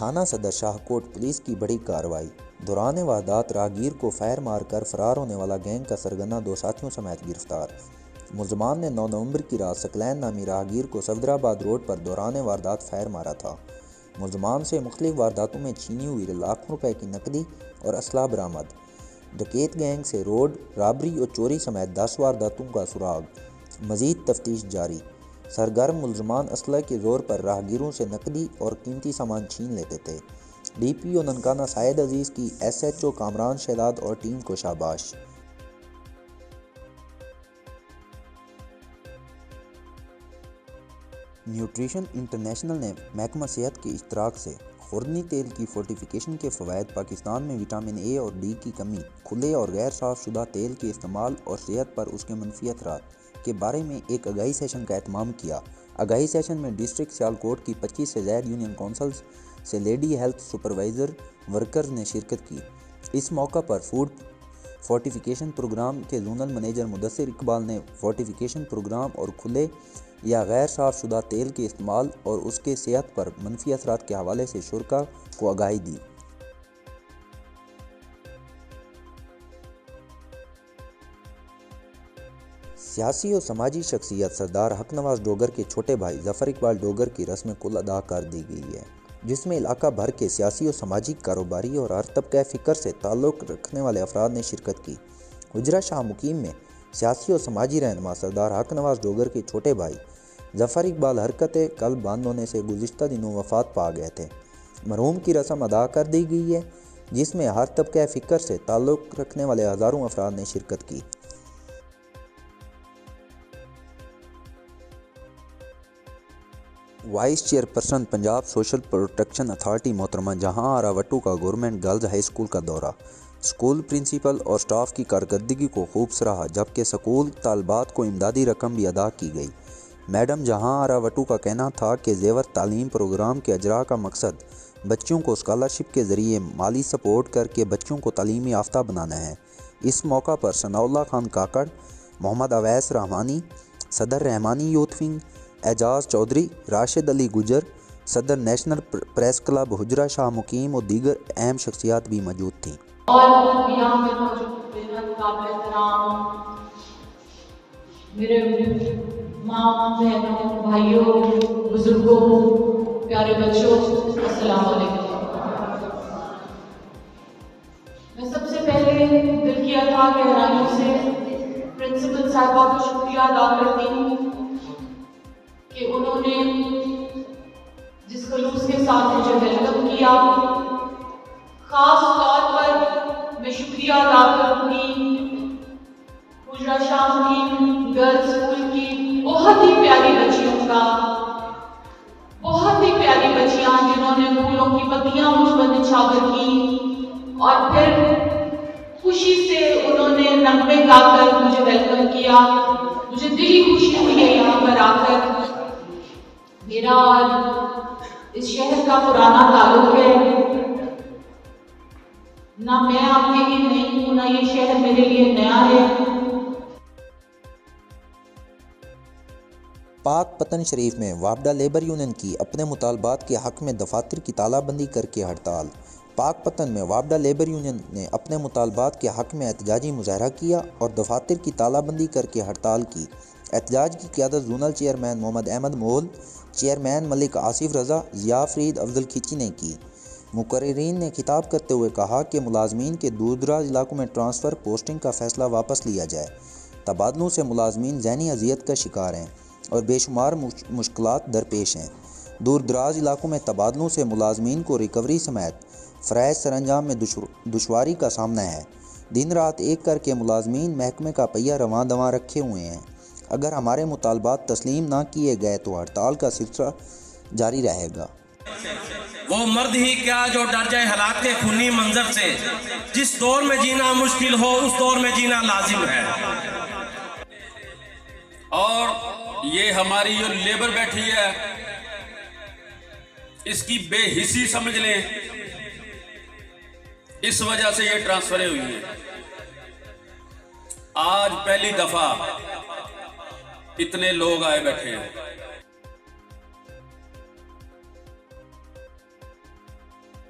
تھانہ صدر شاہکوٹ پولیس کی بڑی کارروائی۔ دوران واردات راہگیر کو فائر مار کر فرار ہونے والا گینگ کا سرگنا 2 ساتھیوں سمیت گرفتار۔ ملزمان نے 9 نومبر کی رات ثقلین نامی راہگیر کو صفدرآباد روڈ پر دوران واردات فائر مارا تھا۔ ملزمان سے مختلف وارداتوں میں چھینی ہوئی لاکھوں روپے کی نقدی اور اسلحہ برآمد۔ ڈکیت گینگ سے روڈ رابری اور چوری سمیت 10 وارداتوں کا سراغ، مزید تفتیش جاری۔ سرگرم ملزمان اسلحے کے زور پر راہگیروں سے نقدی اور قیمتی سامان چھین لیتے تھے۔ ڈی پی او ننکانہ سعید عزیز کی S H O Kamran Shahzad اور ٹیم کو شاباش۔ نیوٹریشن انٹرنیشنل نے محکمہ صحت کے اشتراک سے خوردنی تیل کی فورٹیفیکیشن کے فوائد، پاکستان میں وٹامن اے اور ڈی کی کمی، کھلے اور غیر صاف شدہ تیل کے استعمال اور صحت پر اس کے منفی اثرات کے بارے میں ایک آگاہی سیشن کا اہتمام کیا۔ آگاہی سیشن میں ڈسٹرکٹ سیالکوٹ کی 25 سے زائد یونین کونسلز سے لیڈی ہیلتھ سپروائزر ورکرز نے شرکت کی۔ اس موقع پر فوڈ فورٹیفیکیشن پروگرام کے زونل منیجر مدثر اقبال نے فورٹیفیکیشن پروگرام اور کھلے یا غیر صاف شدہ تیل کے استعمال اور اس کے صحت پر منفی اثرات کے حوالے سے شرکاء کو آگاہی دی۔ سیاسی اور سماجی شخصیت سردار حق نواز ڈوگر کے چھوٹے بھائی ظفر اقبال ڈوگر کی رسم کل ادا کر دی گئی ہے، جس میں علاقہ بھر کے سیاسی اور سماجی، کاروباری اور ہر طبقہ فکر سے تعلق رکھنے والے افراد نے شرکت کی۔ حجرہ شاہ مقیم میں سیاسی اور سماجی رہنما سردار حق نواز ڈوگر کے چھوٹے بھائی ظفر اقبال حرکت قلب بند ہونے سے گزشتہ دنوں وفات پا گئے تھے۔ مرحوم کی رسم ادا کر دی گئی ہے، جس میں ہر طبقہ فکر سے تعلق رکھنے والے ہزاروں افراد نے شرکت کی۔ Vice chairperson Punjab social protection authority محترمہ جہاں آرا وٹو کا گورنمنٹ گرلز ہائی اسکول کا دورہ۔ اسکول پرنسپل اور سٹاف کی کارکردگی کو خوب سراہا، جبکہ اسکول طالبات کو امدادی رقم بھی ادا کی گئی۔ میڈم جہاں آرا وٹو کا کہنا تھا کہ زیور تعلیم پروگرام کے اجراء کا مقصد بچوں کو اسکالرشپ کے ذریعے مالی سپورٹ کر کے بچوں کو تعلیم یافتہ بنانا ہے۔ اس موقع پر ثناء اللہ خان کاکڑ، محمد اویس رحمانی، صدر رحمانی یوتھ ونگ، اعجاز چودھری، راشد علی گجر، صدر نیشنل پریس کلب حجرہ شاہ مقیم اور دیگر اہم شخصیات بھی موجود تھیں۔ اور یہاں پہ موجود بےحد قابل احترام میرے ماں، بہنوں، بھائیوں، بزرگوں، پیارے بچوں، السلام علیکم۔ میں سب سے پہلے دل کی اتھاہ گہرائیوں سے پرنسپل صاحبہ کو شکریہ ادا کرتی ہوں کہ انہوں نے جس خلوص کے ساتھ مجھے ویلکم کیا۔ خاص طور پر میں شکریہ ادا کروں گی حجرہ شاہ مقیم گرلز اسکول کی بہت ہی پیاری بچیوں کا، بہت ہی پیاری بچیاں جنہوں نے پھولوں کی پتیاں مجھ پر نچھاور کی اور پھر خوشی سے انہوں نے نغمے گا کر مجھے ویلکم کیا۔ مجھے دلی خوشی ہوئی ہے یہاں پر آ کر۔ میرا اور اس شہر کا پرانا تعلق ہے، نہ میں آپ کے لیے نئی ہوں، نہ یہ شہر میرے لیے نیا ہے۔ پاک پتن شریف میں وابڈا لیبر یونین کی اپنے مطالبات کے حق میں دفاتر کی تالہ بندی کر کے ہڑتال۔ پاک پتن میں وابڈا لیبر یونین نے اپنے مطالبات کے حق میں احتجاجی مظاہرہ کیا اور دفاتر کی تالہ بندی کر کے ہڑتال کی۔ احتجاج کی قیادت زونل چیئرمین محمد احمد مول، چیئرمین ملک آصف رضا، ضیاء فرید افضل کھچی نے کی۔ مقررین نے خطاب کرتے ہوئے کہا کہ ملازمین کے دور دراز علاقوں میں ٹرانسفر پوسٹنگ کا فیصلہ واپس لیا جائے۔ تبادلوں سے ملازمین ذہنی اذیت کا شکار ہیں اور بے شمار مشکلات درپیش ہیں۔ دور دراز علاقوں میں تبادلوں سے ملازمین کو ریکوری سمیت فرائض سر انجام میں دشواری کا سامنا ہے۔ دن رات ایک کر کے ملازمین محکمے کا پہیہ رواں دواں رکھے ہوئے ہیں۔ اگر ہمارے مطالبات تسلیم نہ کیے گئے تو ہڑتال کا سلسلہ جاری رہے گا۔ وہ مرد ہی کیا جو ڈر جائے ہلاک کے خونی منظر سے، جس دور میں جینا مشکل ہو اس دور میں جینا لازم ہے۔ اور یہ ہماری جو لیبر بیٹھی ہے اس کی بے حسی سمجھ لیں، اس وجہ سے یہ ٹرانسفریں ہوئی ہیں۔ آج پہلی دفعہ اتنے لوگ آئے بیٹھے ہیں۔